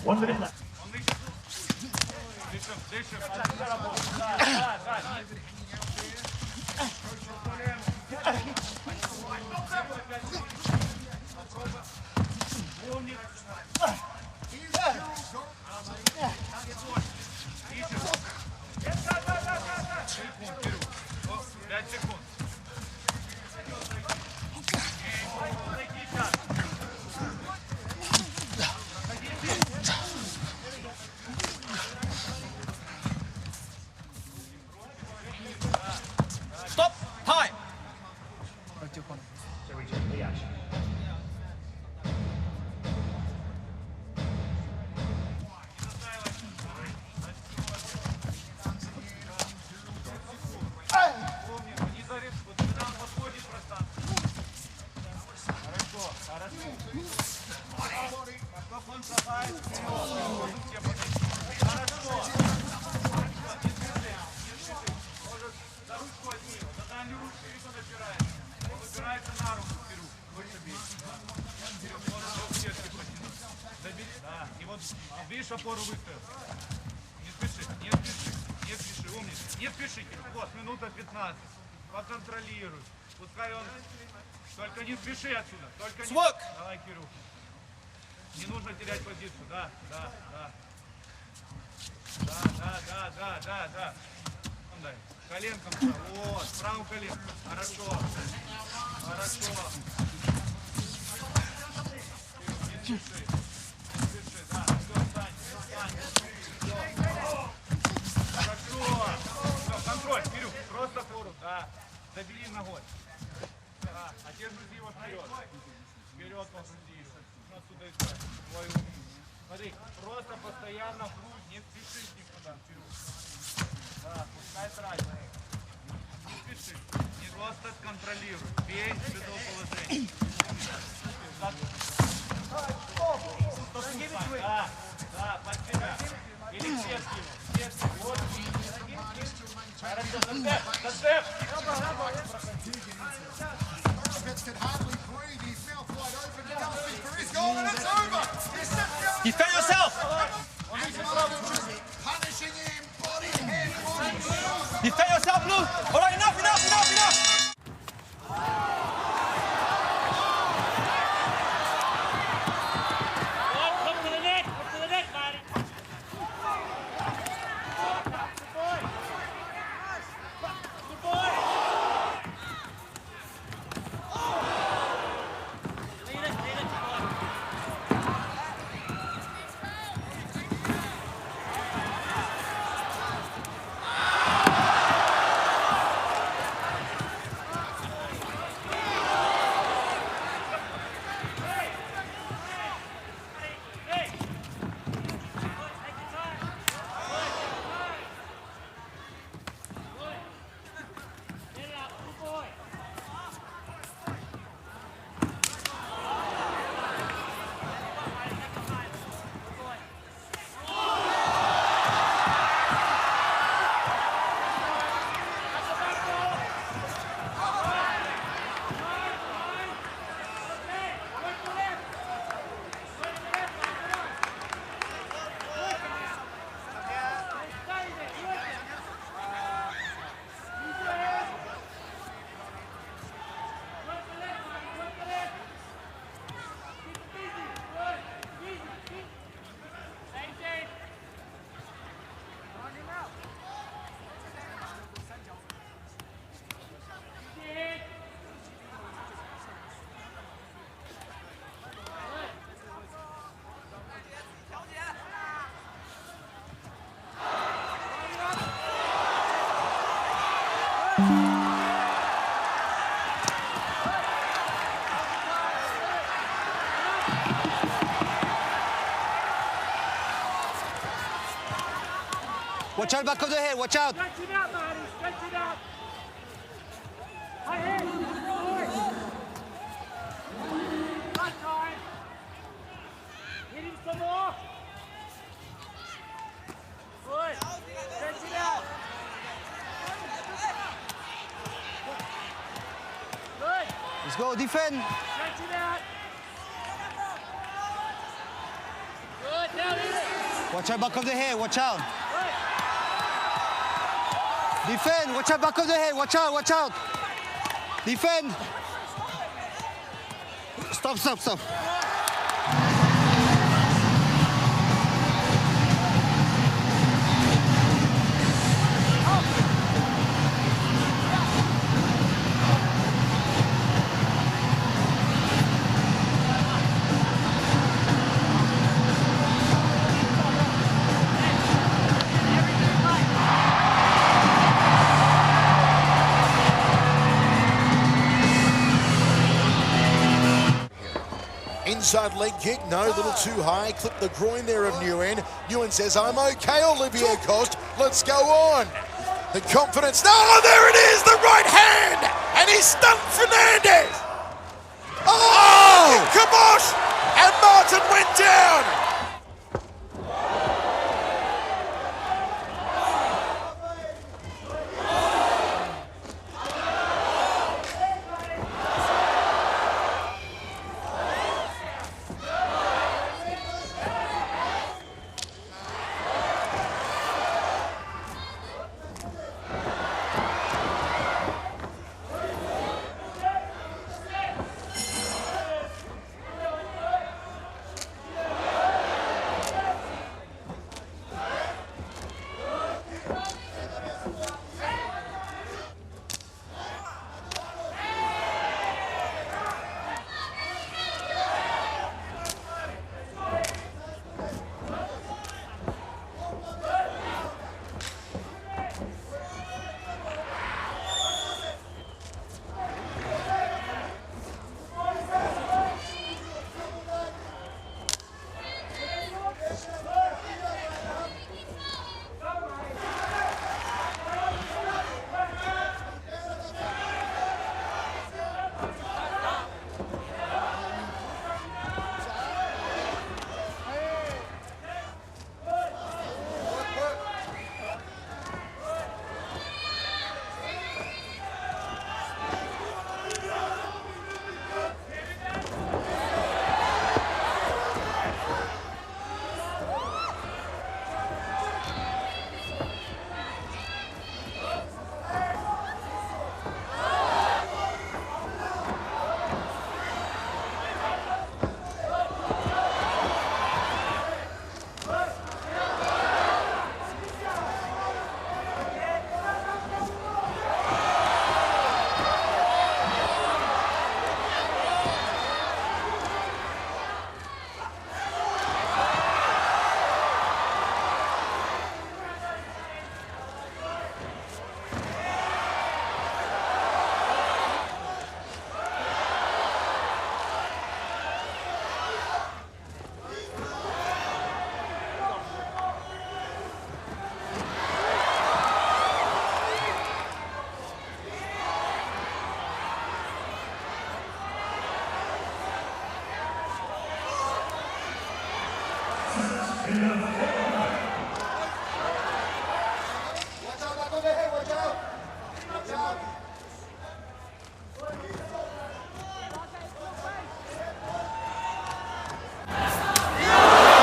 1 minute left. Stop! Time! So we just reaction. Видишь, опору выставил. Не спеши, не спеши, не спеши, умница. Не спешите. Вот, минута 15. Поконтролируй. Пускай он... Только не спеши отсюда. Только не... Свок! Давай, Кирюх. Не нужно терять позицию. Да. Да. Дай. Коленком. Вот, правым коленком. Хорошо. Не спеши. Контроль, Кирюх, просто фору, да. Забери ногой. Да, а теперь грузи его вперед. Вперед погрузи его. Отсюда искать. Твой ум. Смотри, просто постоянно в грудь, не спеши никуда, Кирюх. Да, пускай тратит. Не спеши. Не просто контролируй. Бей в это положение. Да, под себя. Или честки его. Вот. Defend yourself! Defend yourself, Blue! Alright, enough! Watch out back of the head, watch out. Stretch it out, Marty. Stretch it out. High head. Forward. Cut time. Hit him some more. Good. Stretch it out. Good. Let's go, defend. Stretch it out. Good. Now hit it. Watch out back of the head, watch out. Good. Defend, watch out back of the head, watch out, watch out. Defend. Stop, stop, stop. Inside leg kick, no, a little too high. Clipped the groin there of Nguyen. Nguyen says, I'm okay, Olivier Coste. Let's go on. The confidence. Oh, there it is, the right hand. And he stunned Fernandez. Oh, Kabosh. And Martin went down.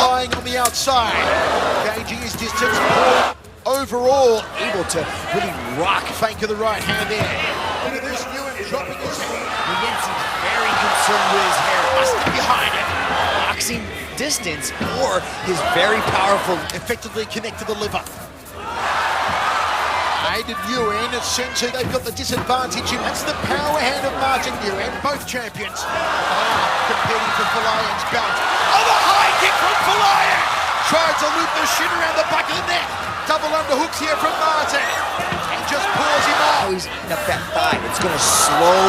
Flying on the outside, gauging his distance. Overall, able to really rock fake of the right hand there. Look at this, Nguyen dropping his head. Yensi's very concerned with his hair. Must be behind it. Boxing distance or his very powerful. Effectively connected the liver. Aided Nguyen, essentially they've got the disadvantage, and that's the power hand of Martin Nguyen, both champions. Competing for Falayan's belt. Oh, the high kick from Falayan! Tries to loop the shin around the back of the neck. Double underhooks here from Martin. And just pulls him off. He's up that thigh. It's going to slow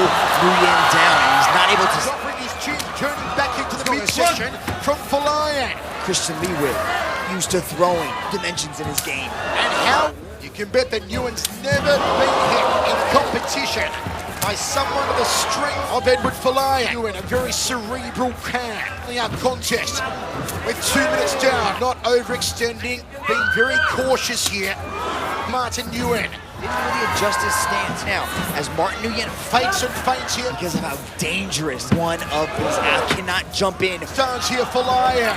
Nguyen down. He's not able to. Dropping his chin, turning back into the midsection from Falayan. Christian Leawitt used to throwing dimensions in his game. And how you can bet that Nguyen's never been hit in competition by someone with the strength of Edward Falayan. Nguyen, a very cerebral can. Our contest with 2 minutes down, not overextending, being very cautious here. Martin Nguyen Didn't really adjust his stance now as Martin Nguyen fakes and feints here. because of how dangerous one of these athletes cannot jump in. Stance here for Falayan.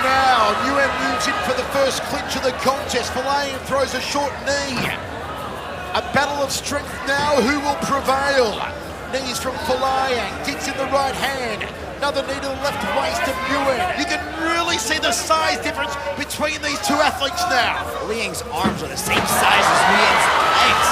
Now Nguyen moves in for the first clinch of the contest. Falayan throws a short knee. A battle of strength now. Who will prevail? Knees from Falayan. Kicks in the right hand. Another knee to the left waist of Nguyen. You can really see the size difference between these two athletes now. Liang's arms are the same size as Nguyen's legs.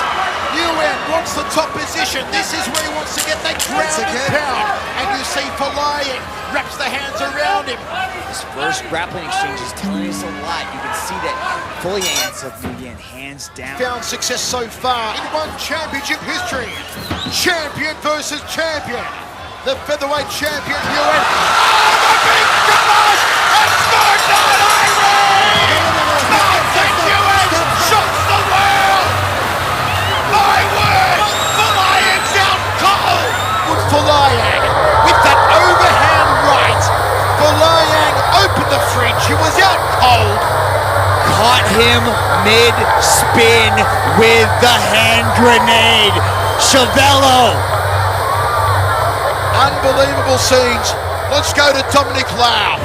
Nguyen wants the top position. This is where he wants to get that ground and pound. And you see Falayan wraps the hands around him. His first grappling exchange is telling us a lot. You can see that Falayan's of Nguyen hands down. Found success so far in one championship history. Champion versus champion. The featherweight champion, Nguyen. Oh, the big gosh! It's Ferdinand Irene! Martin Nguyen shocks the world! My word! Falayan's out cold! Good Falayan with that overhand right. Falayan opened the fridge. He was out cold. Caught him mid-spin with the hand grenade. Chavello. Unbelievable scenes. Let's go to Dominic Lau.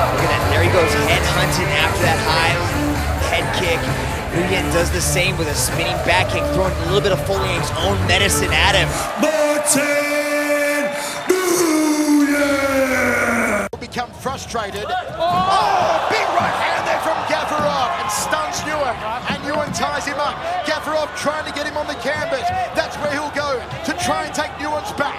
Look at that. There he goes, head hunting after that high head kick. Nguyen does the same with a spinning back kick, throwing a little bit of Falayan's own medicine at him. Become frustrated. Oh, big right hand there from Gafarov and stuns Nguyen. And Nguyen ties him up. Gafarov trying to get him on the canvas. That's where he'll go to try and take Nguyen's back.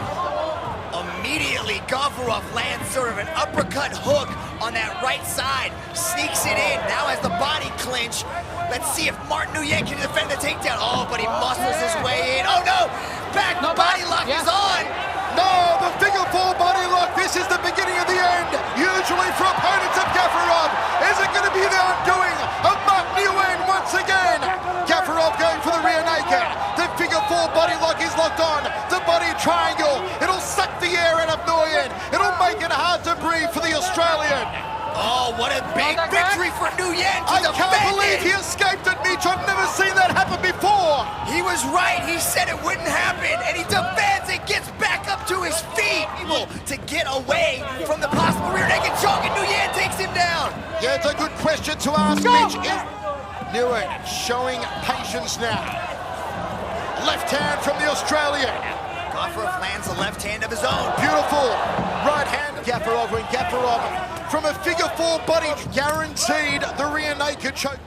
Immediately, Gafarov lands sort of an uppercut hook on that right side, sneaks it in, now has the body clinch. Let's see if Martin Nguyen can defend the takedown. Oh, but he muscles his way in. Oh no, back body lock is on. No, the figure four body lock. This is the beginning of the end. Usually for opponents of Gafarov. Is it going to be the undoing of Martin Nguyen once again? Gafarov going for the rear naked. The figure four body lock is locked on. The body triangle. It'll suck the air out of Nguyen. It'll make it hard to breathe for the Australian. Oh, what a big victory for Nguyen to I defend can't believe it. he escaped it, Mitch. I've never seen that happen before. He was right. He said it wouldn't happen, and he defends it, gets back up to his feet, able to get away from the possible rear naked choke, and Nguyen takes him down. Yeah, it's a good question to ask, Mitch. Nguyen showing patience now. Left hand from the Australian. Gafarov lands a left hand of his own. Beautiful right hand. Gafarov when Gafarov from a figure four body guaranteed the rear naked choke.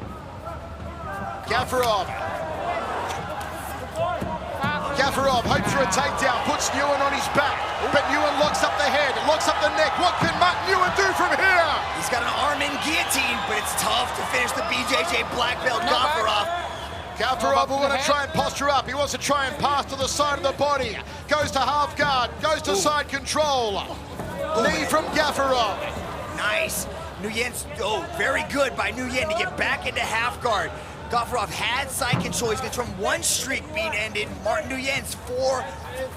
Gafarov hopes for a takedown, puts Nguyen on his back, but Nguyen locks up the head, locks up the neck. What can Martin Nguyen do from here? He's got an arm in guillotine, but it's tough to finish the BJJ black belt Gafarov. Gafarov will want to try and posture up. He wants to try and pass to the side of the body. Goes to half guard, goes to side control. Knee from Gafarov. Nice. Nguyen's, very good by Nguyen to get back into half guard. Gafarov had side control. He's going to turn one streak being ended. Martin Nguyen's 4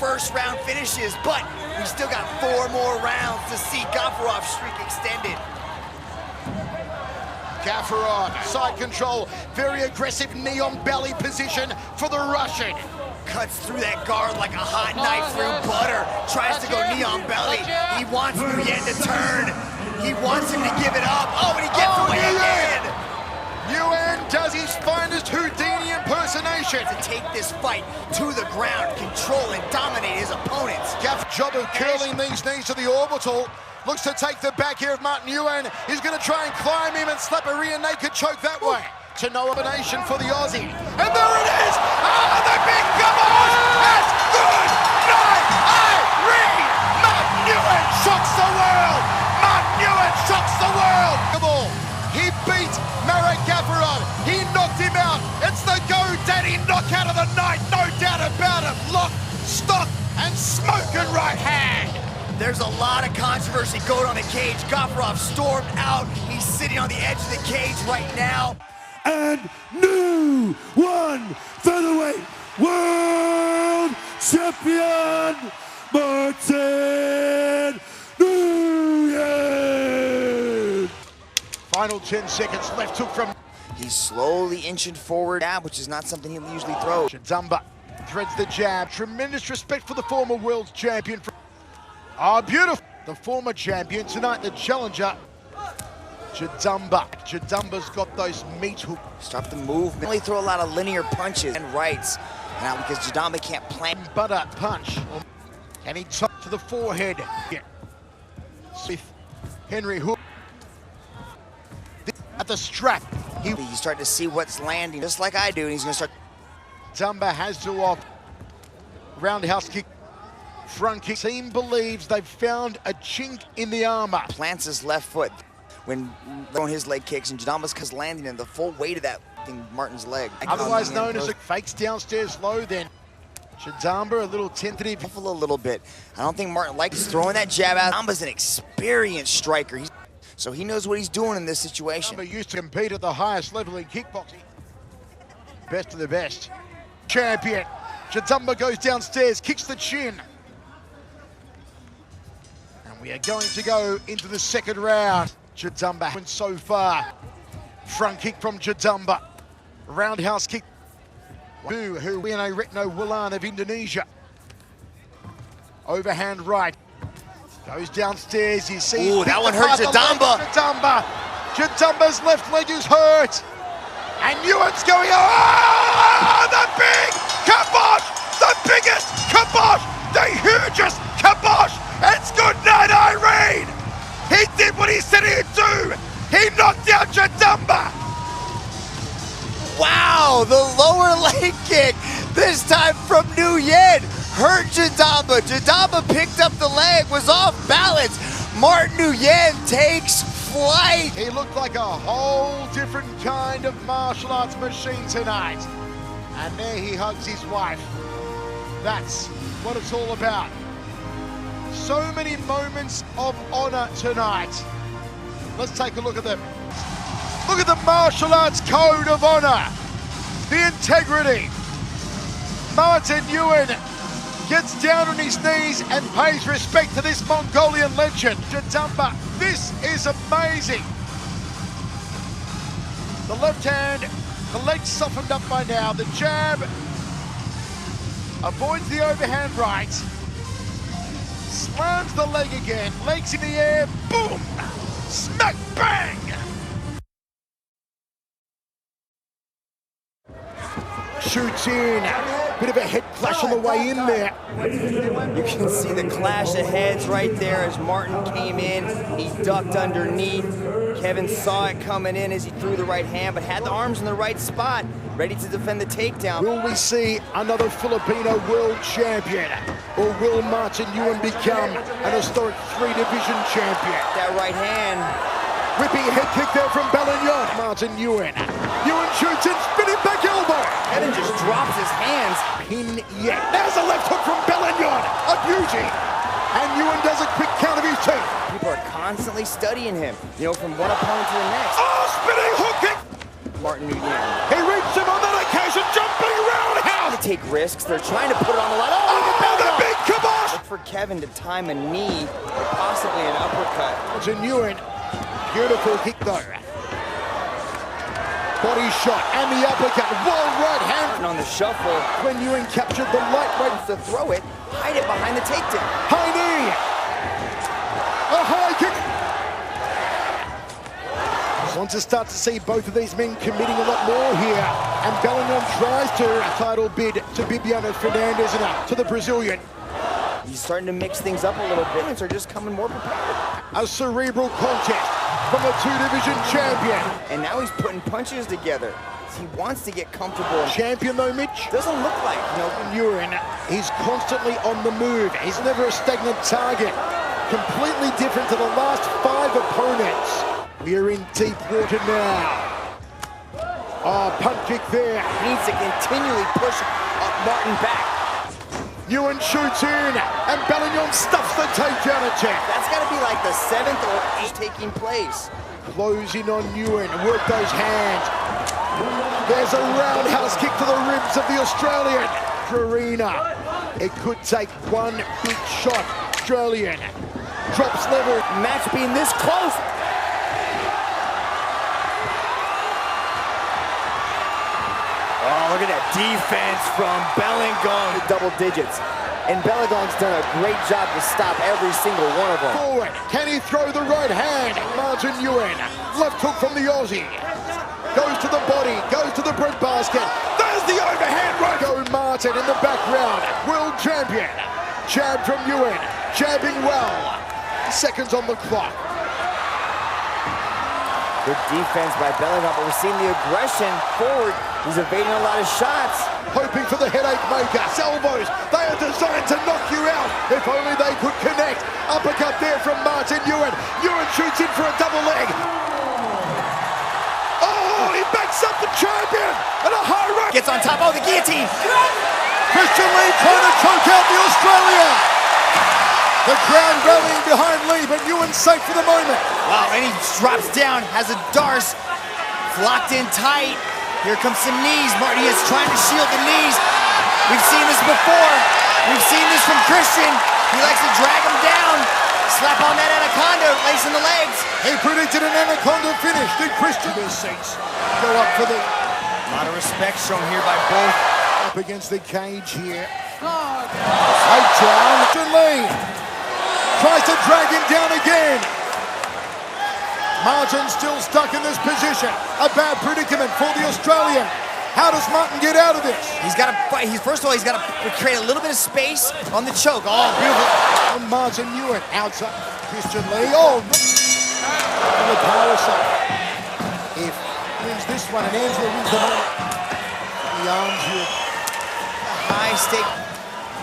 first round finishes, but we still got 4 more rounds to see Gafarov's streak extended. Gafarov, side control, very aggressive knee on belly position for the Russian. Cuts through that guard like a hot knife through butter. Tries to go knee on belly. He wants Nguyen to turn. He wants him to give it up. Oh, and he gets away again. Nguyen does his finest Houdini impersonation. To take this fight to the ground, control and dominate his opponents. Gaff job of curling these knees to the orbital. Looks to take the back here of Martin Nguyen. He's going to try and climb him and slap a rear naked choke that way. To no elimination for the Aussie. And there it is! Ah, the big kabosh! It's good night, Irene! Mark Nguyen shocks the world! Mark Nguyen shocks the world! He beat Marek Gafarov. He knocked him out. It's the go-daddy knockout of the night, no doubt about it. Lock, stock, and smoking right hand. There's a lot of controversy going on in the cage. Gafarov stormed out. He's sitting on the edge of the cage right now. And new one featherweight world champion, Martin Nguyen. Final 10 seconds left. Took from He's slowly inching forward now, which is not something he usually throws. Jadzamba. Threads the jab. Tremendous respect for the former world champion. Ah, beautiful. The former champion tonight, the challenger. Jadzamba. Jadzamba's got those meat hooks. Stop the movement. Only throw a lot of linear punches and rights now because Jadzamba can't plant. Butter punch. And he top to the forehead. With Henry Hook. At the strap. He's starting to see what's landing, just like I do, and he's going to start. Jadzamba has to off. Roundhouse kick. Front kick. Team believes they've found a chink in the armor. Plants his left foot when throwing his leg kicks, and Jadzamba's because landing in the full weight of that thing, Martin's leg. Otherwise known as a fakes downstairs low then. Jadzamba a little tentative. A little bit. I don't think Martin likes throwing that jab out. Jadzamba's an experienced striker, so he knows what he's doing in this situation. Jadzamba used to compete at the highest level in kickboxing. Best of the best. Champion. Jadzamba goes downstairs, kicks the chin. And we are going to go into the second round. Jadzamba wins so far. Front kick from Jadzamba. Roundhouse kick. Huwino Retno Wulan of Indonesia. Overhand right. Goes downstairs, you see. Ooh, that one hurt Jadzamba. Jadzamba's left leg is hurt. And Nguyen's going, oh, the big kibosh! The biggest kibosh! The hugest kibosh! It's good night, Irene! He did what he said he'd do! He knocked out Jadzamba! Wow, the lower leg kick, this time from Nguyen, hurt Jadzamba. Jadzamba picked up the leg, was off balance. Martin Nguyen takes flight. He looked like a whole different kind of martial arts machine tonight. And there he hugs his wife. That's what it's all about. So many moments of honor tonight. Let's take a look at them. Look at the martial arts code of honor. The integrity. Martin Nguyen gets down on his knees and pays respect to this Mongolian legend. Jadzamba, this is amazing. The left hand, the leg's softened up by now. The jab avoids the overhand right. Slams the leg again, legs in the air, boom! Smack, bang! Shoots in, bit of a head clash on the way in there. You can see the clash of heads right there as Martin came in. He ducked underneath. Kevin saw it coming in as he threw the right hand, but had the arms in the right spot, ready to defend the takedown. Will we see another Filipino world champion? Or will Martin Nguyen become an historic 3-division champion? That right hand. Whipping head kick there from Bellignon. Martin Nguyen. Nguyen shoots in, spinning back elbow. Kevin just drops his hands. Pin yet. There's a left hook from Bellignon. A beauty. And Nguyen does a quick count of his teeth. People are constantly studying him, you know, from one opponent to the next. Oh, spinning hook kick. Martin Nguyen. He reached him on that occasion, jumping roundhouse. To take risks, they're trying to put it on the line. Oh, the big kibosh. Look for Kevin to time a knee, or possibly an uppercut. Martin Nguyen. Beautiful kick though. Body shot and the uppercut. Wild right hand. And on the shuffle, When Nguyen captured the lightweight. to throw it, hide it behind the takedown. High knee. A high kick. Want to start to see both of these men committing a lot more here. And Bellingham tries to a title bid to Bibiano Fernandes and up to the Brazilian. He's starting to mix things up a little bit, and they're just coming more prepared. A cerebral contest. from the two-division champion. And now he's putting punches together. He wants to get comfortable. Champion though, Mitch? Doesn't look like, you know. Nguyen, he's constantly on the move. He's never a stagnant target. Completely different to the last 5 opponents. We're in deep water now. Oh, punt kick there. He needs to continually push Martin back. Nguyen shoots in, and Bellingham stuffs the takedown attempt. That's got to be like the 7th or 8th taking place. Close in on Nguyen, work those hands. There's a roundhouse kick to the ribs of the Australian. Farina. It could take one big shot. Australian drops level. Match being this close. Oh, look at that defense from Bellingham. Double digits. And Bellingham's done a great job to stop every single one of them. Forward. Can he throw the right hand? Martin Nguyen. Left hook from the Aussie. Goes to the body. Goes to the bread basket. There's the overhand right. Go Martin in the background. World champion. Jab from Nguyen. Jabbing well. Seconds on the clock. Good defense by Bellingham, but we're seeing the aggression forward. He's evading a lot of shots. Hoping for the headache maker. Salvos, they are designed to knock you out. If only they could connect. Uppercut there from Martin Nguyen. Nguyen shoots in for a double leg. Oh, he backs up the champion at a high rate. Gets on top. Oh, the guillotine. Christian Lee trying to choke out the Australian. The crowd rallying behind Lee, but Nguyen's safe for the moment. Wow, and he drops down, has a Darce locked in tight. Here comes some knees. Marty is trying to shield the knees. We've seen this before. We've seen this from Christian. He likes to drag him down. Slap on that anaconda, lacing the legs. He predicted an anaconda finish. Did Christian seats go up for the... A lot of respect shown here by both. Up against the cage here. Right down. Christian Lee tries to drag him down again. Martin still stuck in this position. A bad predicament for the Australian. How does Martin get out of this? He's got to fight. First of all, he's got to create a little bit of space on the choke. Oh, beautiful. And Martin Nguyen outside Christian Lee. Oh, on the power side. If wins this one and Angela wins the moment. The arms here. High stake.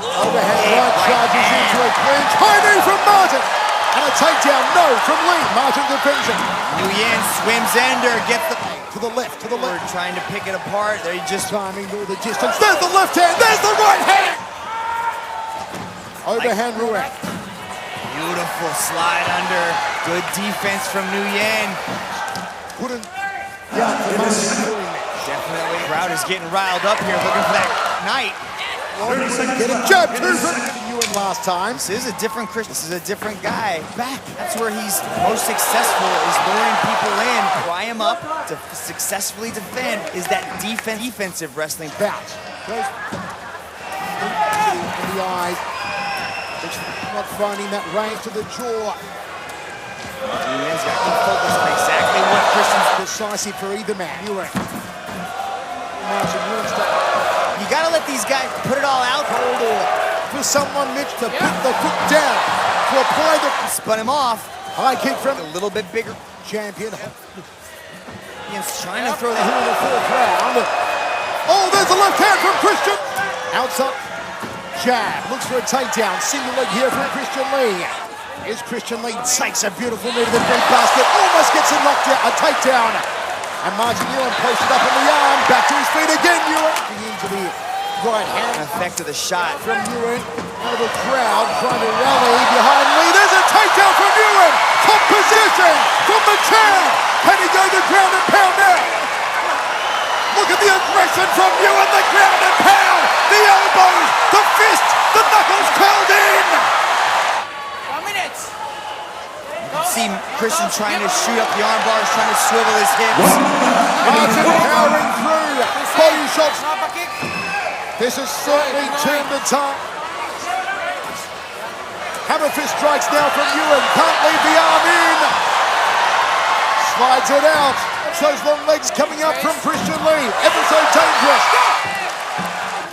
Overhead right charges into a clinch. High knee from Martin. And a takedown, no, from Lee. Martin defends it. Nguyen swims under, gets the... To the left, to the left. We're trying to pick it apart. There, just timing all the distance. There's the left hand, there's the right hand. Overhand Nguyen. Beautiful slide under. Good defense from Nguyen. Couldn't get the Martin doing that. Definitely. The crowd is getting riled up here, looking for that night. Get a jab too from Nguyen last time. This is a different Christian. This is a different guy. Back. That's where he's most successful, is luring people in, pry him up to successfully defend. Is that defensive wrestling. Bounce. Goes in the eyes. It's not finding that range to the jaw. Nguyen's got to keep focused on exactly what Christian's... Decisive for either man. Nguyen. Martin Nguyen. You got to let these guys put it all out. Hold on. For someone, Mitch, to put the foot down, to apply the... Spun him off. High kick from a little bit bigger. Champion. He's trying to throw that in the fourth round. Oh, there's a left hand from Christian. Outside. Jab. Looks for a takedown. Single leg here from Christian Lee. Here's Christian Lee. Takes a beautiful knee to the bread basket. Almost gets a knockdown. A takedown. And Martin Nguyen posted up on the arm. Back to his feet again, Nguyen. Into the right hand. Effect of the shot. From Nguyen. Out of the crowd. Trying to rally behind Lee. There's a takedown from Nguyen. Top position from the champ. Can he go the ground and pound now? Look at the aggression from Nguyen. The ground and pound. The elbows. The fist. The knuckles curled in. 1 minute. See Christian trying to shoot up the arm bars, trying to swivel his hips. Martin powering through. Body shots. This has certainly turned the tide. Hammer fist strikes now from Nguyen. Can't leave the arm in. Slides it out. Those long legs coming up from Christian Lee. Ever so dangerous.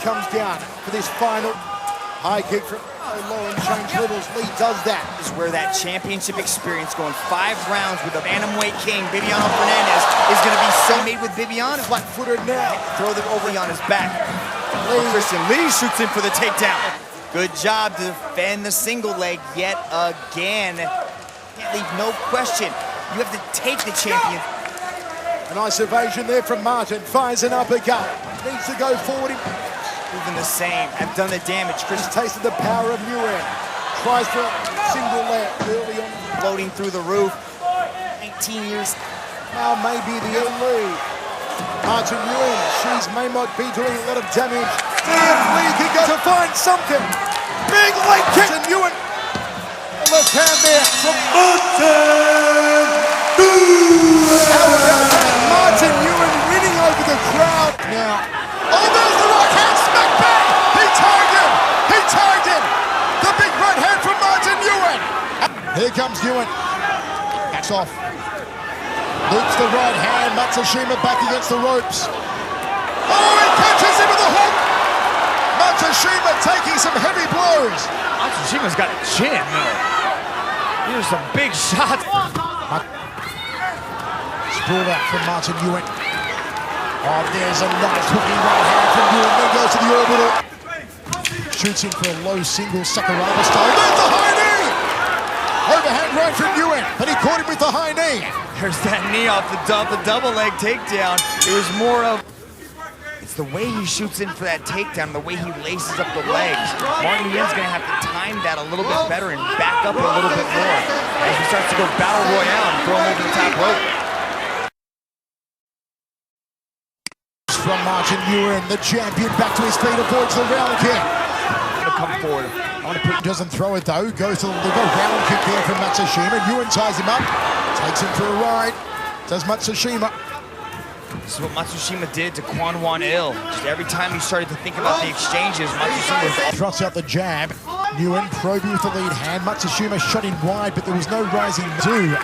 Comes down for this final high kick from... low and change levels. Lee does that. Is where that championship experience going 5 rounds with the bantamweight king, Bibiano Fernandes, is going to be so made with Bibiano. Flat-footed now. Throw them over on his back. Christian Lee shoots in for the takedown. Good job to defend the single leg yet again. Can't leave no question. You have to take the champion. A nice evasion there from Martin. Fires an uppercut. Needs to go forward. Moving the same. Have done the damage. Chris He's tasted the power of Nguyen. Tries for a single leg early on. floating through the roof. 19 years. Now maybe the lead. Martin Nguyen. She's may not be doing a lot of damage. See if Lee can go to find something. Big leg kick to Nguyen. Left hand there from Martin Martin Nguyen winning over the crowd now. Oh, there's the right hand smack bang! He tagged him! He tagged him! The big right hand from Martin Nguyen! Here comes Nguyen. Backs off. Loops the right hand. Matsushima back against the ropes. Oh, he catches him with the hook! Matsushima taking some heavy blows. Matsushima's got a chin, man. These are some big shots. Sprawl out from Martin Nguyen. Oh, there's a nice hooking right hand from Nguyen. Then goes to the orbital. Shoots in for a low single Sakuraba style. There's the high knee! Overhand right from Nguyen, but he caught him with the high knee. There's that knee off the double leg takedown. It was more of... It's the way he shoots in for that takedown, the way he laces up the legs. Martin Nguyen's going to have to time that a little bit better and back up a little bit more as he starts to go battle royale and throw him over the top rope. From Martin Nguyen, the champion, back to his feet, avoids the round kick. Come forward. I want to put, doesn't throw it though, goes to the liver, round kick there from Matsushima. Nguyen ties him up, takes him for a ride. Does Matsushima. This is what Matsushima did to Kwon Won-il. Just every time he started to think about the exchanges, Matsushima Thrusts out the jab. Nguyen probing with the lead hand. Matsushima shot in wide, but there was no rising do.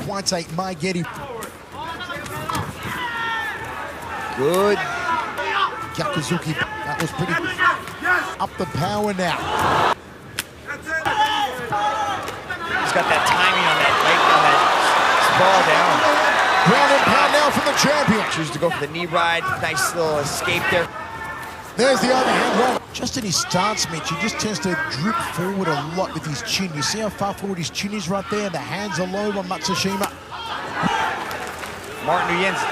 Quite Maigeri. good. Yakuzuki, that was pretty up the power now. He's got that timing on that leg, on that sprawl down. Ground and pound now from the champion. Chooses to go for the knee ride. Nice little escape there. There's the overhand right. Just in his stance, Mitch, he just tends to drip forward a lot with his chin. You see how far forward his chin is right there? The hands are low on Matsushima. Martin Nguyen's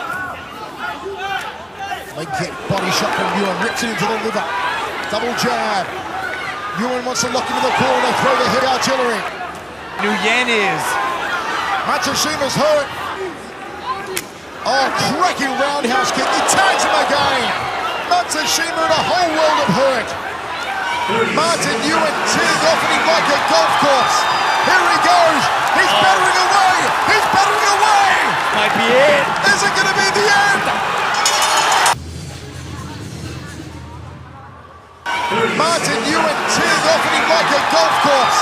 leg kick, body shot from Nguyen, rips it into the liver. Double jab. Nguyen wants to lock him in the corner, throw the head artillery. Nguyen is. Matsushima's hurt. Oh, cracking roundhouse kick. He tags him again. Matsushima in a whole world of hurt. Martin Nguyen teeing off at him like a golf course. Here he goes. He's battering away. He's battering away. Might be it. Is it going to be the end? Martin Nguyen teeing off at him like a golf course.